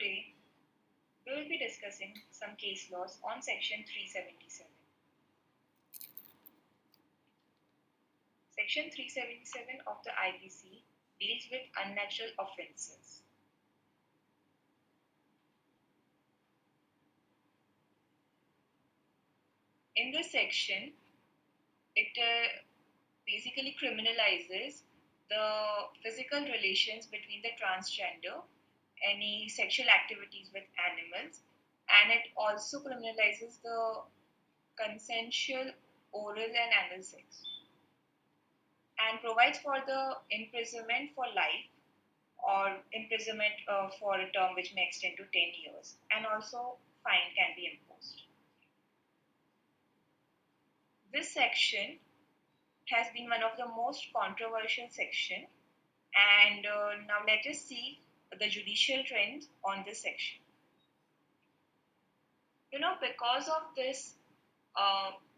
Today, we will be discussing some case laws on Section 377. Section 377 of the IPC deals with unnatural offences. In this section, it basically criminalizes the physical relations between the transgender, any sexual activities with animals, and it also criminalizes the consensual oral and anal sex, and provides for the imprisonment for life or imprisonment for a term which may extend to 10 years, and also fine can be imposed. This section has been one of the most controversial section, and now let us see the judicial trends on this section. Because of this,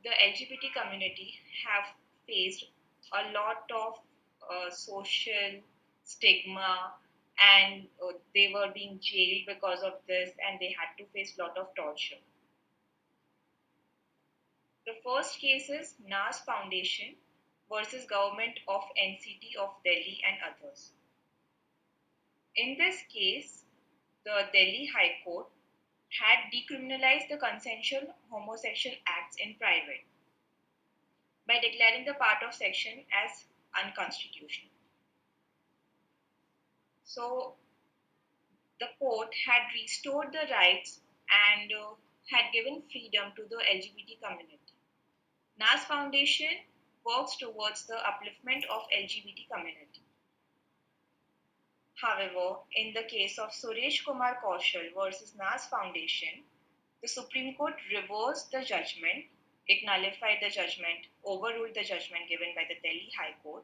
the LGBT community have faced a lot of social stigma, and they were being jailed because of this, and they had to face a lot of torture. The first case is NAS Foundation versus Government of NCT of Delhi and others. In this case, the Delhi High Court had decriminalized the consensual homosexual acts in private by declaring the part of section as unconstitutional. So the court had restored the rights and had given freedom to the LGBT community. NAS Foundation works towards the upliftment of LGBT community. However, in the case of Suresh Kumar Kaushal versus NAS Foundation, the Supreme Court reversed the judgment. It nullified the judgment, overruled the judgment given by the Delhi High Court,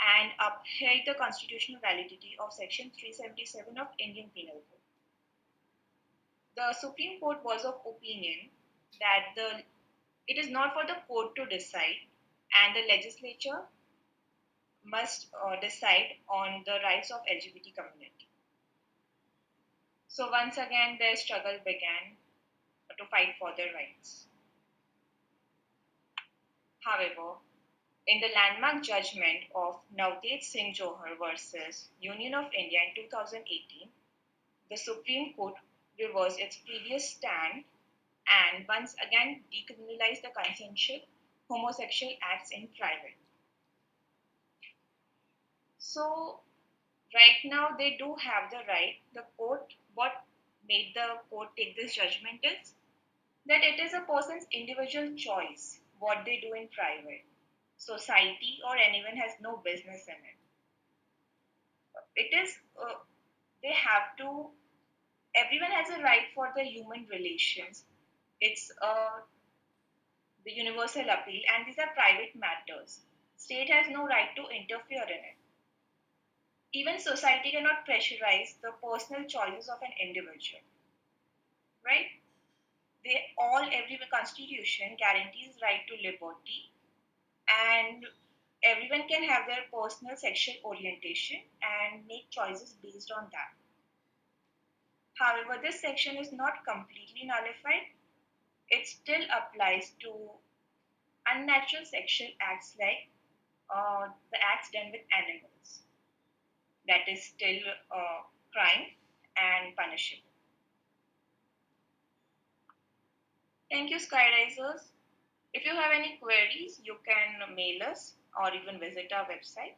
and upheld the constitutional validity of Section 377 of Indian Penal Code. The Supreme Court was of opinion that it is not for the court to decide, and the legislature must decide on the rights of LGBT community. So once again, their struggle began to fight for their rights. However, in the landmark judgment of Navdeep Singh Johar versus Union of India in 2018, the Supreme Court reversed its previous stand and once again decriminalized the consensual homosexual acts in private. So right now they do have the right. The court, what made the court take this judgment is that it is a person's individual choice what they do in private. Society or anyone has no business in it. It is, they have to, everyone has a right for the human relations. It's the universal appeal, and these are private matters. State has no right to interfere in it. Even society cannot pressurize the personal choices of an individual, right? Every constitution guarantees right to liberty, and everyone can have their personal sexual orientation and make choices based on that. However, this section is not completely nullified. It still applies to unnatural sexual acts like the acts done with animals. That is still a crime and punishable. Thank you, Skyrisers. If you have any queries, you can mail us or even visit our website.